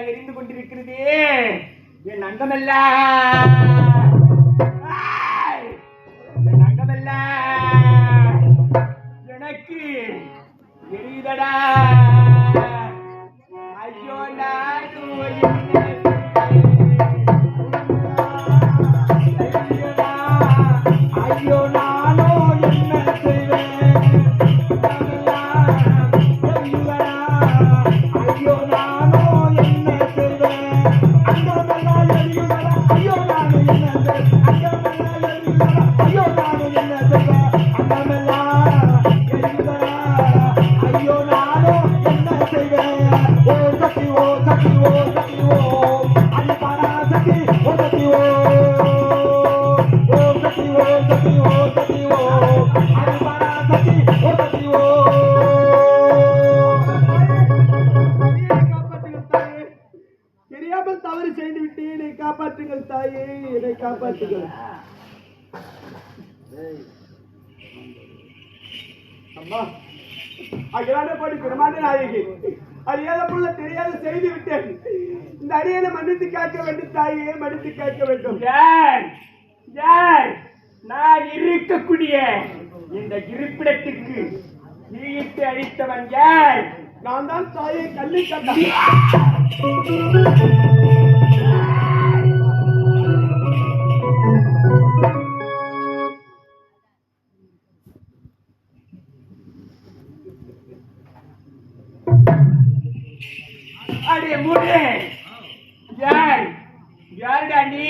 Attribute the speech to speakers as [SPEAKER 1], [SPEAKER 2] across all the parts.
[SPEAKER 1] எரிந்து கொண்டிருக்கிறது என் அங்கமல்ல எனக்கு எரியுதடா. ஐயோ ஐயோ நானோ என்ன செய்வேன்? ஐயோ நானோ என்ன செய்வேன்? அங்கமெல்லாம் எரியுதடா. ஐயோ நானோ என்ன செய்வேன்? அங்கமெல்லாம் எரியுதடா. ஐயோ நானோ என்ன செய்வேன்? அங்கமெல்லாம் எரியுதடா. ஐயோ நானோ என்ன செய்வேன்? ஓ சக்தி ஓ சக்தி ஓ சக்தி ஓ அடி பராசக்தி ஓ சக்தி ஓ சக்தி ஓ சக்தி ஓ சக்தி ஓ அடி பராசக்தி ஓ சக்தி ஓ. தெரியாமல் தவறு செய்து விட்டு என்னை காப்பாற்றுங்கள் தாயே, என்னை காப்பாற்றுங்கள். அம்மா அகிலாண்டபடி பிரமாண்ட நாயகி, அறியாத புள்ள தெரியாத செய்து விட்டேன். இந்த அடியனை மன்னித்து காக்க வேண்டும் தாயே, மன்னித்து காக்க வேண்டும். நான் இருக்கக்கூடிய இந்த இருப்பிடத்திற்கு தீயிட்டு அழித்தவன் யார்? நான் தான் தாயை கள்ளி கட்ட. அடே மூடே, யாருடா நீ?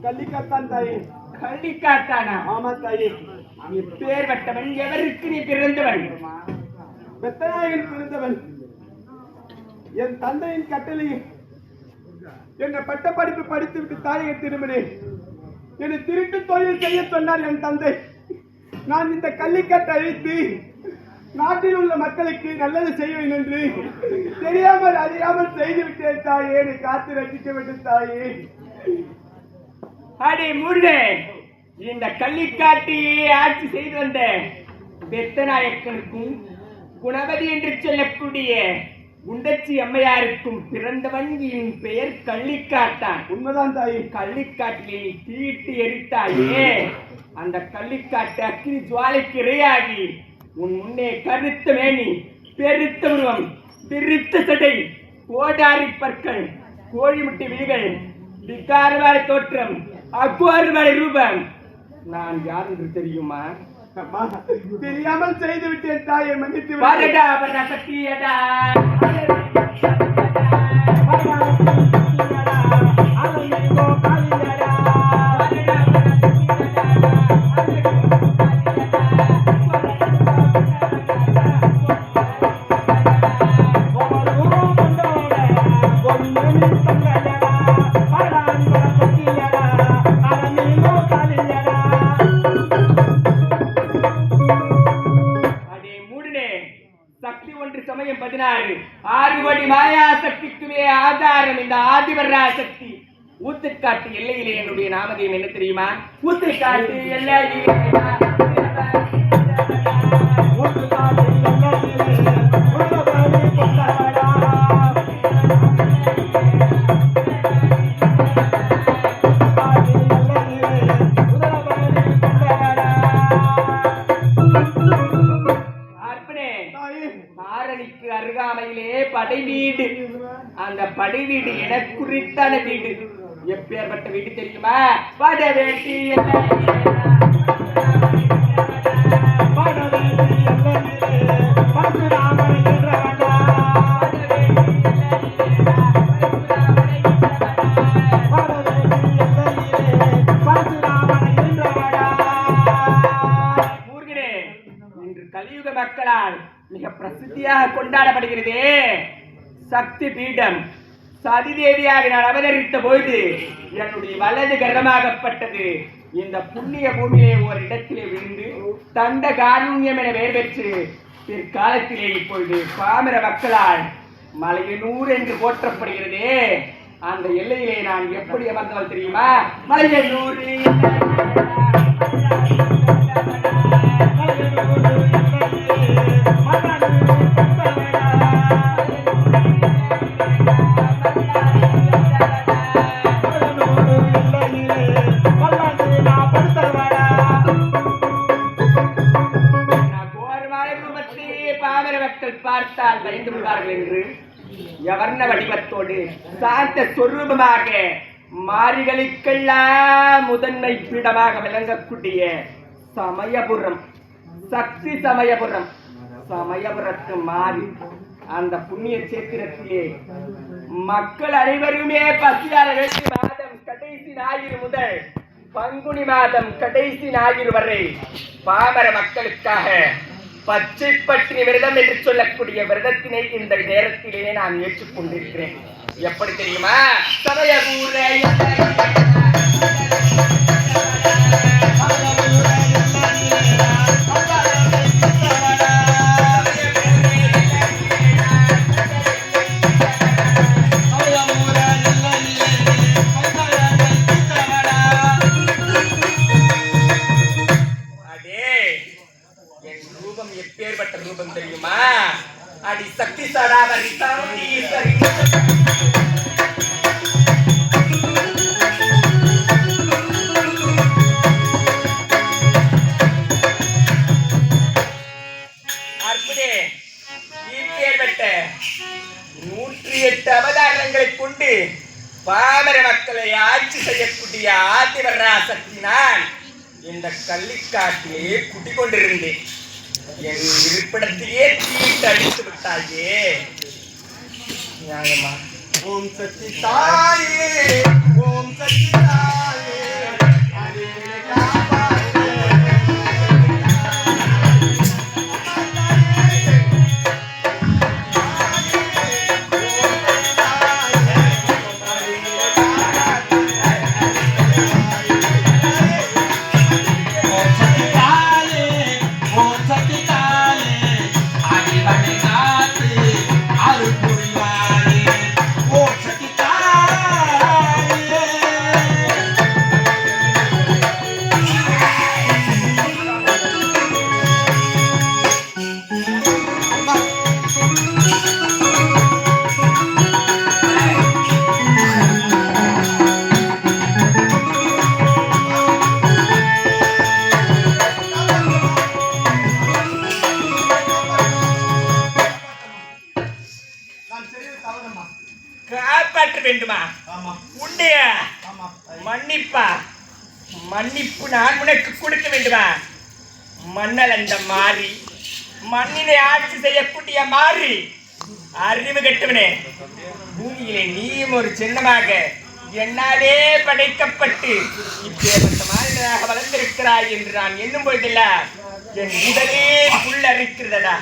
[SPEAKER 1] கள்ளிக்காத்தான் தாயே. கள்ளிக்காத்தானா? ஆமா தாயே. நீ பேர் வட்டவன், எவருக்கு நீ பிறந்தவன்? பெத்தநாயகன் பிறந்தவன். என் தந்தையின் கட்டளையில் என்ற பட்ட படிப்பு படித்து விட்டு தாயை திரும்பினேன். என்னை திருட்டு தொழில் செய்ய சொன்னார் என் தந்தை. நான் இந்த கள்ளிக்காட்டை அழித்து நாட்டில் உள்ள மக்களுக்கு நல்லது செய்வேன் என்று தெரியாமல் அறியாமல் செய்துவிட்டேன் தாயே, என்னை காத்து ரசிக்க வேண்டும் தாயே. அடே முருகே, இந்த கள்ளிக்காட்டையே ஆட்சி செய்து வந்த பெத்தநாயக்கனுக்கும் குணவதி என்று சொல்லக்கூடிய குண்டச்சி அம்மையாருக்கும் பிறந்தவன் என் பெயர் கள்ளிக்காட்டான். உண்மைதான் தாயே. கள்ளிக்காட்டிலே நீ தீட்டு எரித்தாயே, அந்த கள்ளிக்காட்டு அக்கினி ஜுவாலைக்கு இரையாகி உன் முன்னே கருத்த மேனி, பெருத்த உருவம், திருத்த சடை, கோடாரி பற்கள், கோழிமுட்டை விழிகள், விகாரவார தோற்றம், அக்வாறுவார ரூபம். நான் யார் என்று தெரியுமா? தெரியாமல் செய்து விட்டேன் தாயை, மன்னித்து வரடா சக்தியடா. சக்தி ஒன்று சமயம் 16 6 கோடி மாயா சக்திக்குமே ஆதாரம் இந்த ஆதிவர்ரா சக்தி. ஊத்துக்காட்டு எல்லையிலே என்னுடைய நாமதேயம் என்ன தெரியுமா? ஊத்துக்காட்டு எல்லையிலே ஊத்துக்காட்டு எல்லையிலே ஆரணிக்கு அருகாமையிலே படை வீடு. அந்த படை வீடு எனக்கு குறித்தான வீடு. எப்பேற்பட்ட வீடு தெரியுமா? படவேட்டி கலியுக மக்களால் மிக பிரசித்தியாக கொண்டாடப்படுகிறது சக்தி பீடம். சதிதேவியாக நான் அவதரித்த பொழுது என்னுடைய வலது கர்ப்பமாகப்பட்டது இந்த புண்ணிய பூமியிலே ஒரு இடத்திலே விழுந்து தண்ட காருண்யம் என பெயர் பெற்று பிற்காலத்திலே இப்பொழுது பாமர மக்களால் மலையனூர் என்று போற்றப்படுகிறது. அந்த எல்லையிலே நான் எப்படி அமர்ந்தவள் தெரியுமா? மலையனூர் பார்த்தால் பயந்து விடுவார்கள் என்று யவர்ண வடிவத்தோடு சாந்த சொரூபமாக மாரிகளுக்கெல்லாம் முதன்மை பீடமாக விளங்கக்கூடிய சமயபுரம், சக்தி சமயபுரம், சமயபுரத்து மாறி அந்த புண்ணிய சேத்திரத்திலே மக்கள் அனைவருமே பசியார வேண்டி மாதம் கடைசி ஞாயிறு முதல் பங்குனி மாதம் கடைசி ஞாயிறு வரை பாமர மக்களுக்காக பச்சை பற்றிய விரதம் என்று சொல்லக்கூடிய விரதத்தினை இந்த நேரத்திலே நான் ஏற்றுக்கொண்டிருக்கிறேன். எப்படி தெரியுமா? சமயபுரை எப்பேற்பட்ட ரூபம் தெரியுமா? அடி சக்தி சடாவரி சரீஸ்வரி அற்புதே. இப்பேற்பட்ட 108 அவதாரங்களை கொண்டு பாமர மக்களை ஆட்சி செய்யக்கூடிய ஆதிவரா சக்தி நான் இந்த கள்ளிக்காட்டிலே குடிக்கொண்டிருந்தேன். என் இருப்பிடத்தையே தீட்டு அடித்து விட்டாயே நியாயமா? ஓம் சக்தி தாயே, ஓம் சக்தி தாயே, காப்பாற்ற வேண்டுமா? உண்டைய மன்னிப்பா? மன்னிப்பு நான் உனக்கு கொடுக்க வேண்டுமா? மன்னல் அந்த மாறி, மண்ணினை ஆட்சி செய்யக்கூடிய மாறி, அறிவு கெட்டவனே, பூமியிலே நீயும் ஒரு சின்னமாக என்னாலே படைக்கப்பட்டு இப்பேற்பட்ட மாநிலமாக வளர்ந்திருக்கிறாய் என்று நான் எண்ணும் பொழுதெல்லாம் என் உடலே புல்லரிக்கிறதா.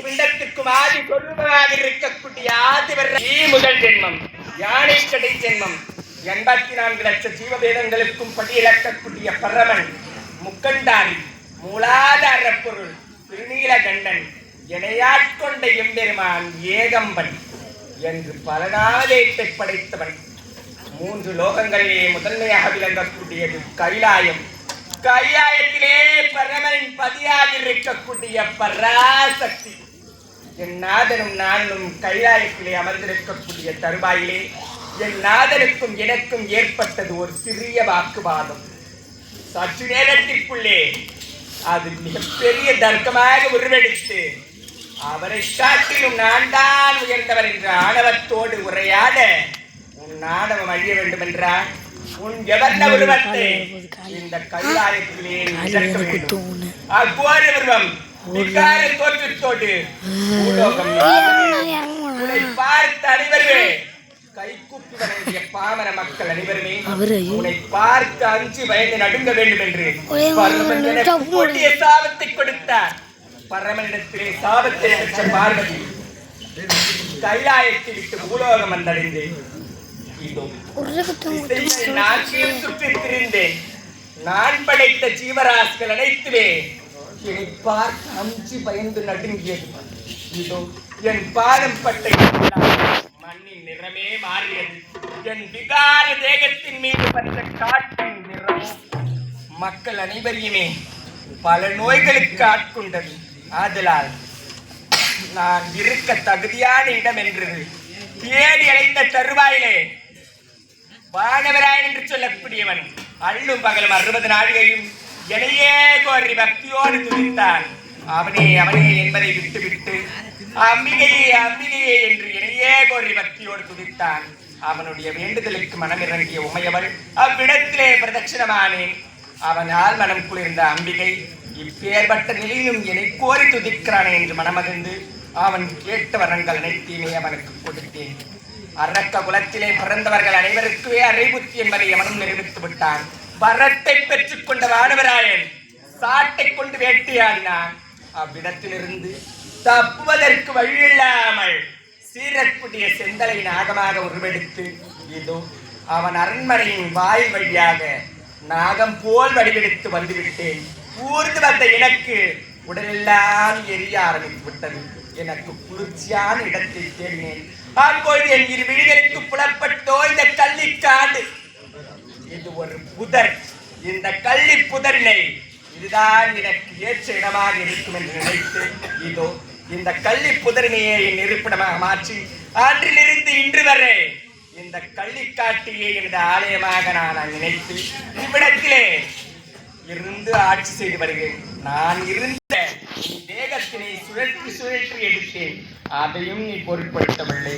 [SPEAKER 1] பிண்டத்திற்கும் ஆதி சொருபமாக இருக்கக்கூடிய ஆதிவர முதல் ஜென்மம், யானை கடை ஜென்மம், 84 லட்சம் ஜீவபேதங்களுக்கும் படியிழக்கக்கூடிய பரமன், முக்கண்டாரி, மூலாதார பொருள், திருநீலகண்டன், எனையாட்கொண்ட எம்பெருமான் ஏகம்பன் என்று பலநாதேட்டை படைத்தவன். 3 லோகங்களிலே முதன்மையாக விளங்கக்கூடியது கைலாயம். கைலாயத்திலே பரமனின் பதியாக இருக்கக்கூடிய பராசக்தி. என் நாதனும் நானும் கைலாயத்திலே அமர்ந்திருக்கக்கூடிய தருவாயிலே என் நாதனுக்கும் எனக்கும் ஏற்பட்டது ஒரு சிறிய வாக்குவாதம். சற்று நேரத்திற்குள்ளே அது மிகப்பெரிய தர்க்கமாக உருவெடுத்து அவரை காட்டிலும் நான் தான் உயர்ந்தவர் என்ற ஆணவத்தோடு உரையாட உன் ஆணவம் அழிய வேண்டும் என்றால் உன் எவர்ந்த உருவத்தை இந்த கைலாயத்திலே அக்கோர உருவம் விகார தோற்றத்தோடு உன்னை பார்த்த அனைவருமே கைக்குப்பி வணங்கிய பாமர மக்கள் அனைவருமே உன்னை பார்த்து அஞ்சு பயந்து நடுங்க வேண்டும் என்று பரமன் சாபத்தை கொடுத்தார். பரமனிடத்திலே சாபத்தை பெற்ற பார்வதி கைலாயத்தை விட்டு பூலோகம் வந்தடைந்து சுற்றி திரிந்தேன். நான் படைத்த ஜீவராசிகள் அனைத்துமே என்னை பார்த்து அஞ்சு பயந்து நடுங்கியது. இதோ என் பாதம் பட்ட மண்ணின் நிறமே மாறியது. என் விகார தேகத்தின் மீது பட்ட காற்றின் நிறம் மக்கள் அனைவரையுமே பல நோய்களுக்கு ஆட்கொண்டது. ஆதலால் நான் இருக்க தகுதியான இடம் என்று தேடி அடைந்த தருவாயிலே வானவராயன் என்று சொல்லக்கூடியவன் அள்ளும் பகலும் 60 நாழிகையும் எனையே கோரி பக்தியோடு துதித்தான். அவனே அவனே என்பதை விட்டுவிட்டு அம்பிகையே அம்பிகையே என்று எனையே கோரி பக்தியோடு துதித்தான். அவனுடைய வேண்டுதலுக்கு மனமிறங்கிய உமையவள் அவ்விடத்திலே பிரதட்சிணமானேன். அவனால் மனம் குளிர்ந்த அம்பிகை இப்பேற்பட்ட நிலையிலும் என்னை கோரி துதிக்கிறானே என்று மனமகிழ்ந்து அவன் கேட்ட வரங்கள் அனைத்தையுமே அவனுக்கு கொடுத்தேன். அரக்க குலத்திலே பிறந்தவர்கள் அனைவருக்குமே அரைபுத்தி என்பதை அவனும் நிரூபித்து விட்டான். வரத்தை பெற்றுக் கொண்ட வானவராயன் சாட்டை கொண்டு வேட்டையாடினான். அவ்விடத்திலிருந்து தப்புவதற்கு வழியில்லாமல் சீரக்கூடிய செந்தலை நாகமாக உருவெடுத்து இதோ அவன் அரண்மனையின் வாயில் வழியாக நாகம் போல் வடிவெடுத்து வந்துவிட்டேன். ஊர்ந்து வந்த எனக்கு உடலெல்லாம் எரிய ஆரம்பித்து விட்டது. எனக்கு குளிர்ச்சியான இடத்தை தேடினேன். அப்பொழுது என் இரு விழிகளுக்கு புலப்பட்டோ இந்த கள்ளிக்காடு. இது ஒரு புதர். இந்த கள்ளி புதரினை இதுதான் எனக்கு ஏற்ற இடமாக இருக்கும் என்று நினைத்து இதோ இந்த கள்ளி புதரினையே என் இருப்பிடமாக மாற்றி அன்றிலிருந்து இன்று வரை இந்த கள்ளிக்காட்டியே எனது ஆலயமாக நான் நினைத்து இவ்விடத்திலே இருந்து ஆட்சி செய்து வருகிறேன். நான் இருந்த தேகத்தினை சுழற்றி சுழற்றி எடுத்தேன். அதையும் நீ பொருட்படுத்தவில்லை.